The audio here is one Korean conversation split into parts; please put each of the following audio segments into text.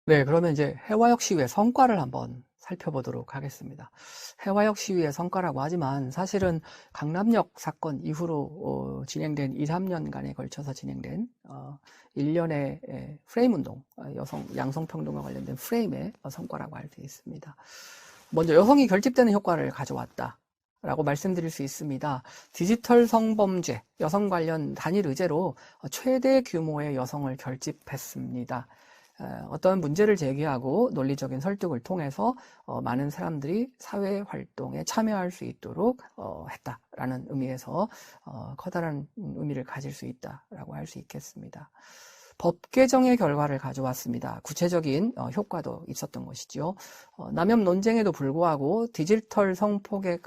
네, 그러면 이제 해화역 시위의 성과를 한번 살펴보도록 하겠습니다. 해화역 시위의 성과라고 하지만 사실은 강남역 사건 이후로 진행된 2, 3년간에 걸쳐서 진행된 일련의 프레임 운동, 양성평등과 관련된 프레임의 성과라고 할 수 있습니다. 먼저 여성이 결집되는 효과를 가져왔다 라고 말씀드릴 수 있습니다. 디지털 성범죄, 여성 관련 단일 의제로 최대 규모의 여성을 결집했습니다. 어떤 문제를 제기하고 논리적인 설득을 통해서 많은 사람들이 사회 활동에 참여할 수 있도록 했다라는 의미에서 커다란 의미를 가질 수 있다라고 할 수 있겠습니다. 법 개정의 결과를 가져왔습니다. 구체적인 효과도 있었던 것이죠. 남혐 논쟁에도 불구하고 디지털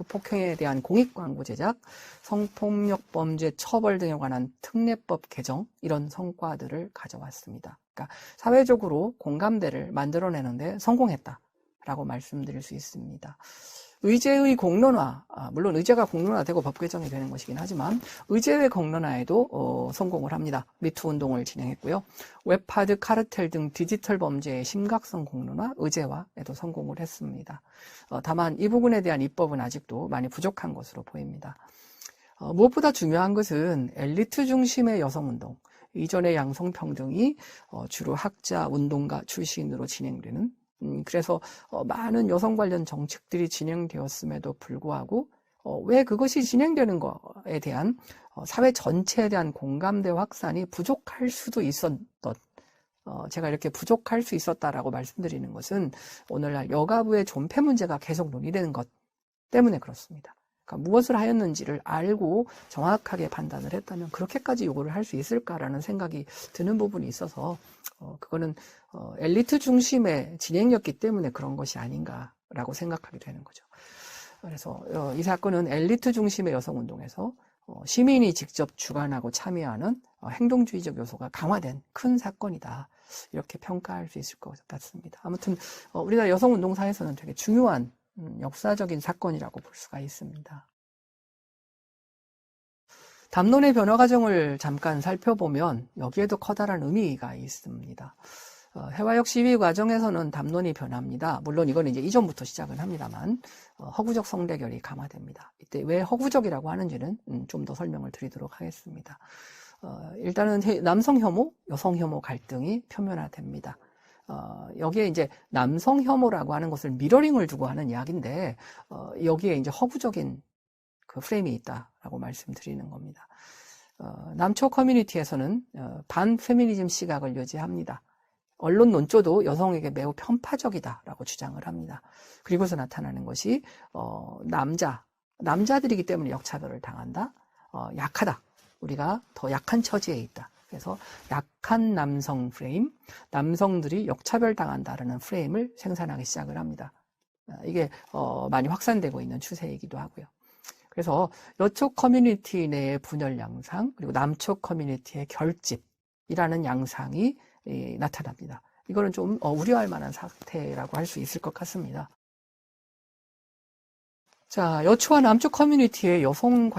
폭행에 대한 공익 광고 제작, 성폭력 범죄 처벌 등에 관한 특례법 개정, 이런 성과들을 가져왔습니다. 그러니까 사회적으로 공감대를 만들어내는데 성공했다라고 말씀드릴 수 있습니다. 의제의 공론화, 물론 의제가 공론화되고 법 개정이 되는 것이긴 하지만 의제의 공론화에도 성공을 합니다. 미투 운동을 진행했고요. 웹하드, 카르텔 등 디지털 범죄의 심각성 공론화, 의제화에도 성공을 했습니다. 다만 이 부분에 대한 입법은 아직도 많이 부족한 것으로 보입니다. 무엇보다 중요한 것은 엘리트 중심의 여성운동, 이전의 양성평등이 주로 학자, 운동가 출신으로 진행되는, 그래서 많은 여성 관련 정책들이 진행되었음에도 불구하고 왜 그것이 진행되는 거에 대한 사회 전체에 대한 공감대 확산이 부족할 수도 있었던, 제가 이렇게 부족할 수 있었다라고 말씀드리는 것은 오늘날 여가부의 존폐 문제가 계속 논의되는 것 때문에 그렇습니다. 그러니까 무엇을 하였는지를 알고 정확하게 판단을 했다면 그렇게까지 요구를 할 수 있을까라는 생각이 드는 부분이 있어서 그거는 엘리트 중심의 진행이었기 때문에 그런 것이 아닌가라고 생각하게 되는 거죠. 그래서 이 사건은 엘리트 중심의 여성운동에서 시민이 직접 주관하고 참여하는 행동주의적 요소가 강화된 큰 사건이다. 이렇게 평가할 수 있을 것 같습니다. 아무튼 우리나라 여성운동사에서는 되게 중요한 역사적인 사건이라고 볼 수가 있습니다. 담론의 변화 과정을 잠깐 살펴보면 여기에도 커다란 의미가 있습니다. 해화역 시위 과정에서는 담론이 변합니다. 물론 이건 이제 이전부터 시작은 합니다만 허구적 성대결이 강화됩니다. 이때 왜 허구적이라고 하는지는 좀 더 설명을 드리도록 하겠습니다. 일단은 남성 혐오, 여성 혐오 갈등이 표면화됩니다. 여기에 이제 남성 혐오라고 하는 것을 미러링을 두고 하는 이야기인데, 여기에 이제 허구적인 그 프레임이 있다라고 말씀드리는 겁니다. 남초 커뮤니티에서는 반페미니즘 시각을 유지합니다. 언론 논조도 여성에게 매우 편파적이다라고 주장을 합니다. 그리고서 나타나는 것이 남자들이기 때문에 역차별을 당한다. 약하다. 우리가 더 약한 처지에 있다. 그래서 약한 남성 프레임, 남성들이 역차별 당한다라는 프레임을 생산하기 시작을 합니다. 이게 많이 확산되고 있는 추세이기도 하고요. 그래서 여쪽 커뮤니티 내의 분열 양상, 그리고 남쪽 커뮤니티의 결집이라는 양상이 나타납니다. 이거는 좀 우려할 만한 사태라고 할 수 있을 것 같습니다. 자, 여초와 남쪽 커뮤니티의 여성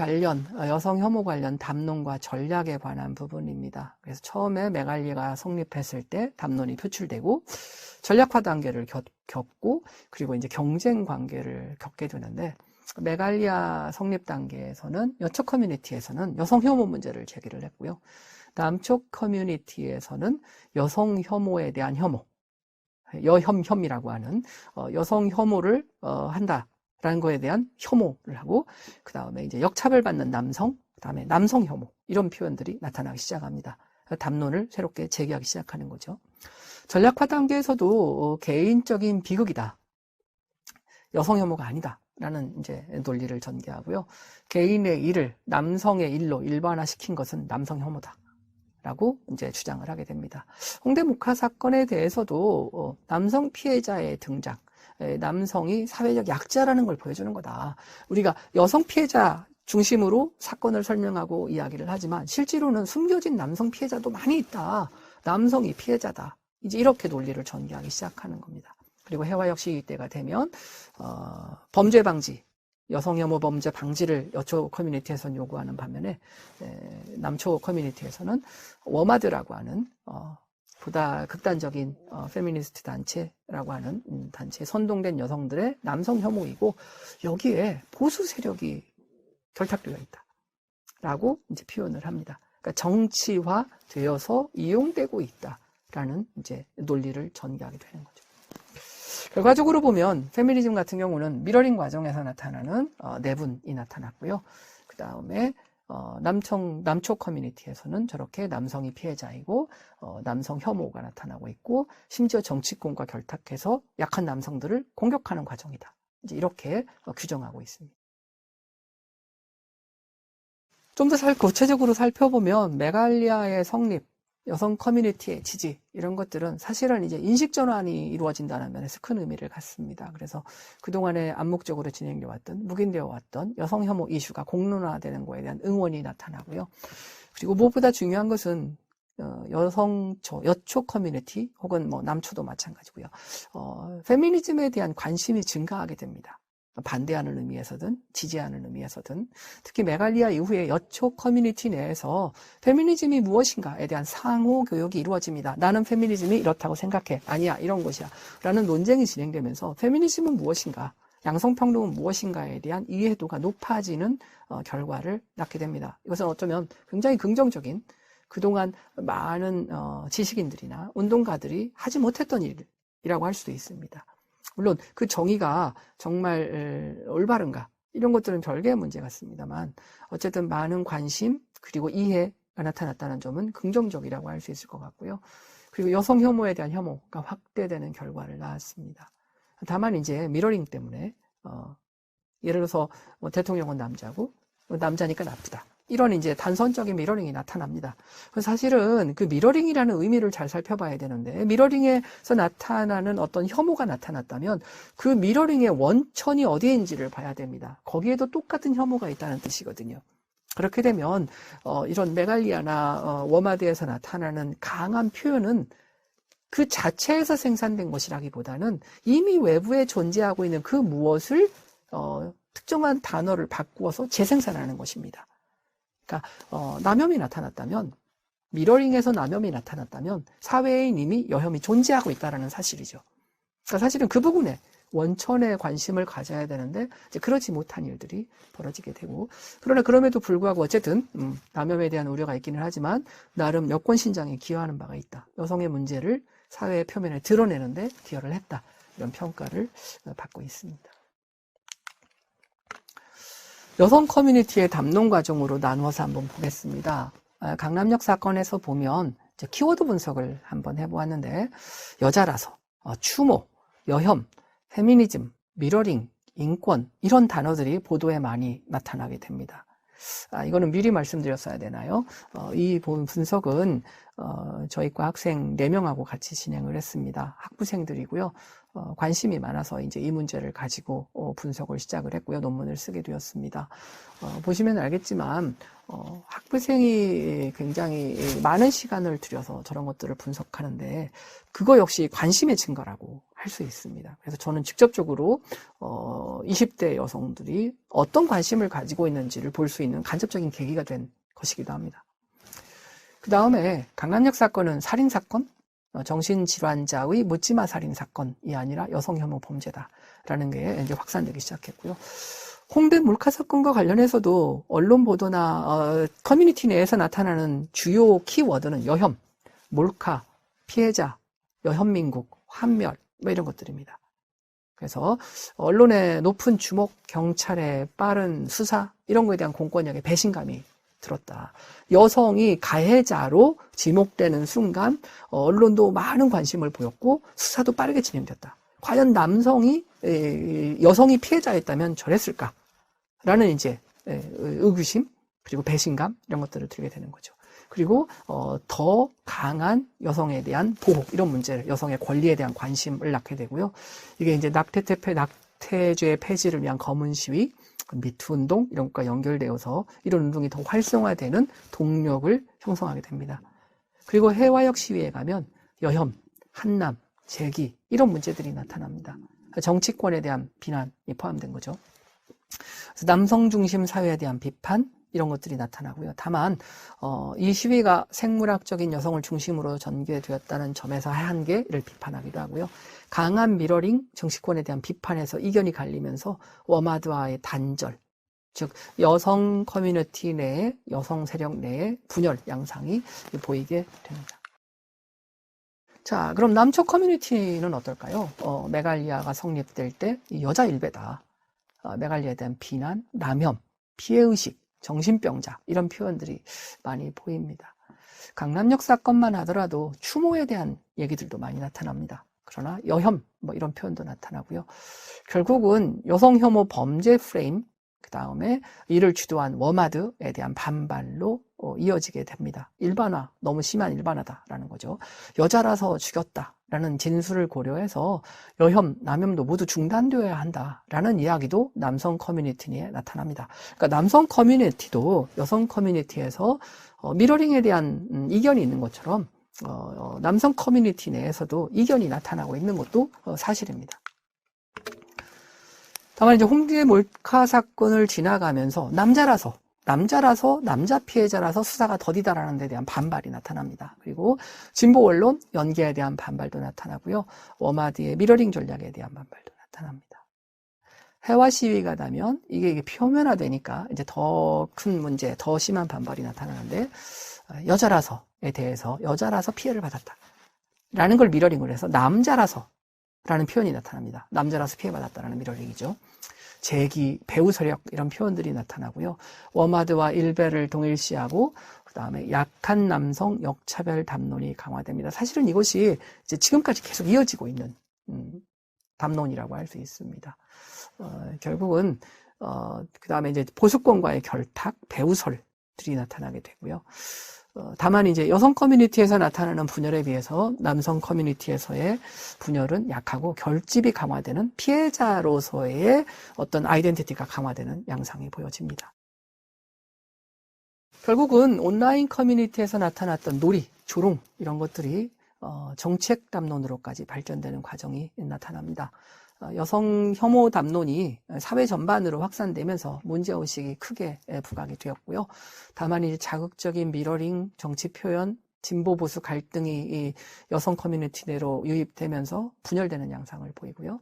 혐오 관련 담론과 전략에 관한 부분입니다. 그래서 처음에 메갈리가 성립했을 때 담론이 표출되고 전략화 단계를 겪고 그리고 이제 경쟁 관계를 겪게 되는데, 메갈리아 성립 단계에서는 여쪽 커뮤니티에서는 여성 혐오 문제를 제기를 했고요. 남쪽 커뮤니티에서는 여성 혐오에 대한 혐오, 여혐혐이라고 하는 여성 혐오를 한다라는 거에 대한 혐오를 하고, 그 다음에 이제 역차별받는 남성, 그 다음에 남성 혐오, 이런 표현들이 나타나기 시작합니다. 담론을 새롭게 제기하기 시작하는 거죠. 전략화 단계에서도 개인적인 비극이다, 여성 혐오가 아니다 라는 이제 논리를 전개하고요. 개인의 일을 남성의 일로 일반화시킨 것은 남성 혐오다 라고 이제 주장을 하게 됩니다. 홍대 목화 사건에 대해서도 남성 피해자의 등장, 남성이 사회적 약자라는 걸 보여주는 거다. 우리가 여성 피해자 중심으로 사건을 설명하고 이야기를 하지만 실제로는 숨겨진 남성 피해자도 많이 있다. 남성이 피해자다. 이제 이렇게 논리를 전개하기 시작하는 겁니다. 그리고 해화역 시위 때가 되면 범죄 방지, 여성 혐오 범죄 방지를 여초 커뮤니티에서는 요구하는 반면에 남초 커뮤니티에서는 워마드라고 하는 보다 극단적인 페미니스트 단체라고 하는 단체에 선동된 여성들의 남성 혐오이고 여기에 보수 세력이 결탁되어 있다라고 이제 표현을 합니다. 그러니까 정치화되어서 이용되고 있다라는 이제 논리를 전개하게 되는 거죠. 결과적으로 보면 페미니즘 같은 경우는 미러링 과정에서 나타나는 내분이 나타났고요. 그 다음에 남초 커뮤니티에서는 저렇게 남성이 피해자이고 남성 혐오가 나타나고 있고 심지어 정치권과 결탁해서 약한 남성들을 공격하는 과정이다. 이제 이렇게 규정하고 있습니다. 좀 더 구체적으로 살펴보면 메갈리아의 성립, 여성 커뮤니티의 지지 이런 것들은 사실은 이제 인식 전환이 이루어진다는 면에서 큰 의미를 갖습니다. 그래서 그동안에 암묵적으로 진행되어 왔던 묵인되어 왔던 여성 혐오 이슈가 공론화되는 거에 대한 응원이 나타나고요. 그리고 무엇보다 중요한 것은 여초 커뮤니티 혹은 뭐 남초도 마찬가지고요. 페미니즘에 대한 관심이 증가하게 됩니다. 반대하는 의미에서든 지지하는 의미에서든 특히 메갈리아 이후에 여초 커뮤니티 내에서 페미니즘이 무엇인가에 대한 상호 교육이 이루어집니다. 나는 페미니즘이 이렇다고 생각해. 아니야, 이런 것이야. 라는 논쟁이 진행되면서 페미니즘은 무엇인가, 양성평등은 무엇인가에 대한 이해도가 높아지는 결과를 낳게 됩니다. 이것은 어쩌면 굉장히 긍정적인 그동안 많은 지식인들이나 운동가들이 하지 못했던 일이라고 할 수도 있습니다. 물론 그 정의가 정말 올바른가 이런 것들은 별개의 문제 같습니다만 어쨌든 많은 관심 그리고 이해가 나타났다는 점은 긍정적이라고 할 수 있을 것 같고요. 그리고 여성 혐오에 대한 혐오가 확대되는 결과를 낳았습니다. 다만 이제 미러링 때문에 예를 들어서 뭐 대통령은 남자고 남자니까 나쁘다. 이런 이제 단선적인 미러링이 나타납니다. 사실은 그 미러링이라는 의미를 잘 살펴봐야 되는데 미러링에서 나타나는 어떤 혐오가 나타났다면 그 미러링의 원천이 어디인지를 봐야 됩니다. 거기에도 똑같은 혐오가 있다는 뜻이거든요. 그렇게 되면 이런 메갈리아나 워마드에서 나타나는 강한 표현은 그 자체에서 생산된 것이라기보다는 이미 외부에 존재하고 있는 그 무엇을 특정한 단어를 바꾸어서 재생산하는 것입니다. 그러니까 남혐이 나타났다면 미러링에서 남혐이 나타났다면 사회에 이미 여혐이 존재하고 있다는 사실이죠. 그러니까 사실은 그 부분에 원천에 관심을 가져야 되는데 이제 그러지 못한 일들이 벌어지게 되고 그러나 그럼에도 불구하고 어쨌든 남혐에 대한 우려가 있기는 하지만 나름 여권 신장에 기여하는 바가 있다. 여성의 문제를 사회의 표면에 드러내는데 기여를 했다. 이런 평가를 받고 있습니다. 여성 커뮤니티의 담론 과정으로 나누어서 한번 보겠습니다. 강남역 사건에서 보면 이제 키워드 분석을 한번 해보았는데 여자라서, 추모, 여혐, 페미니즘, 미러링, 인권 이런 단어들이 보도에 많이 나타나게 됩니다. 이거는 미리 말씀드렸어야 되나요? 이 분석은 저희 과 학생 4명하고 같이 진행을 했습니다. 학부생들이고요. 관심이 많아서 이제 이 문제를 가지고 분석을 시작을 했고요. 논문을 쓰게 되었습니다. 보시면 알겠지만 학부생이 굉장히 많은 시간을 들여서 저런 것들을 분석하는데 그거 역시 관심의 증가라고 할 수 있습니다. 그래서 저는 직접적으로 20대 여성들이 어떤 관심을 가지고 있는지를 볼 수 있는 간접적인 계기가 된 것이기도 합니다. 그 다음에 강남역 사건은 살인사건, 정신질환자의 묻지마 살인사건이 아니라 여성혐오 범죄다라는 게 이제 확산되기 시작했고요. 홍대 몰카 사건과 관련해서도 언론 보도나 커뮤니티 내에서 나타나는 주요 키워드는 여혐, 몰카, 피해자, 여혐민국, 환멸 뭐 이런 것들입니다. 그래서 언론의 높은 주목, 경찰의 빠른 수사 이런 거에 대한 공권력의 배신감이 들었다. 여성이 가해자로 지목되는 순간 언론도 많은 관심을 보였고 수사도 빠르게 진행됐다. 과연 여성이 피해자였다면 저랬을까? 라는 이제 의구심 그리고 배신감 이런 것들을 들게 되는 거죠. 그리고 더 강한 여성에 대한 보호 이런 문제를 여성의 권리에 대한 관심을 낳게 되고요. 이게 이제 낙태죄 폐지를 위한 검은 시위, 미투 운동 이런 것과 연결되어서 이런 운동이 더 활성화되는 동력을 형성하게 됩니다. 그리고 해화역 시위에 가면 여혐, 한남, 재기 이런 문제들이 나타납니다. 정치권에 대한 비난이 포함된 거죠. 그래서 남성 중심 사회에 대한 비판, 이런 것들이 나타나고요. 다만 이 시위가 생물학적인 여성을 중심으로 전개되었다는 점에서 한계를 비판하기도 하고요. 강한 미러링 정치권에 대한 비판에서 이견이 갈리면서 워마드와의 단절, 즉 여성 커뮤니티 내에 여성 세력 내에 분열 양상이 보이게 됩니다. 자, 그럼 남쪽 커뮤니티는 어떨까요? 메갈리아가 성립될 때 여자 일배다. 메갈리아에 대한 비난, 남혐, 피해의식, 정신병자 이런 표현들이 많이 보입니다. 강남역 사건만 하더라도 추모에 대한 얘기들도 많이 나타납니다. 그러나 여혐 이런 표현도 나타나고요. 결국은 여성 혐오 범죄 프레임, 그 다음에 이를 주도한 워마드에 대한 반발로 이어지게 됩니다. 일반화, 너무 심한 일반화다라는 거죠. 여자라서 죽였다라는 진술을 고려해서 여혐, 남혐도 모두 중단되어야 한다라는 이야기도 남성 커뮤니티에 나타납니다. 그러니까 남성 커뮤니티도 여성 커뮤니티에서 미러링에 대한 이견이 있는 것처럼 남성 커뮤니티 내에서도 이견이 나타나고 있는 것도 사실입니다. 다만 이제 홍대 몰카 사건을 지나가면서 남자라서 남자 피해자라서 수사가 더디다라는 데 대한 반발이 나타납니다. 그리고 진보 언론 연계에 대한 반발도 나타나고요. 워마드의 미러링 전략에 대한 반발도 나타납니다. 해와 시위가 나면 이게 표면화되니까 이제 더 큰 문제, 더 심한 반발이 나타나는데 여자라서에 대해서 여자라서 피해를 받았다라는 걸 미러링을 해서 남자라서라는 표현이 나타납니다. 남자라서 피해받았다라는 미러링이죠. 재기, 배우 서력 이런 표현들이 나타나고요. 워마드와 일베를 동일시하고 그 다음에 약한 남성 역차별 담론이 강화됩니다. 사실은 이것이 이제 지금까지 계속 이어지고 있는 담론이라고 할 수 있습니다. 결국은 그 다음에 이제 보수권과의 결탁, 배우설들이 나타나게 되고요. 다만 이제 여성 커뮤니티에서 나타나는 분열에 비해서 남성 커뮤니티에서의 분열은 약하고 결집이 강화되는 피해자로서의 어떤 아이덴티티가 강화되는 양상이 보여집니다. 결국은 온라인 커뮤니티에서 나타났던 놀이, 조롱 이런 것들이 정책 담론으로까지 발전되는 과정이 나타납니다. 여성 혐오 담론이 사회 전반으로 확산되면서 문제의식이 크게 부각이 되었고요. 다만 이제 자극적인 미러링, 정치 표현, 진보 보수 갈등이 이 여성 커뮤니티 내로 유입되면서 분열되는 양상을 보이고요.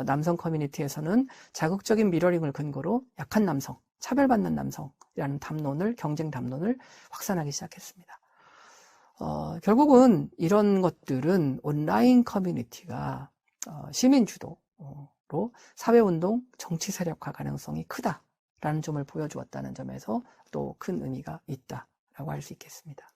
남성 커뮤니티에서는 자극적인 미러링을 근거로 약한 남성, 차별받는 남성이라는 담론을, 경쟁 담론을 확산하기 시작했습니다. 결국은 이런 것들은 온라인 커뮤니티가 시민 주도로 사회운동, 정치 세력화 가능성이 크다라는 점을 보여주었다는 점에서 또 큰 의미가 있다라고 할 수 있겠습니다.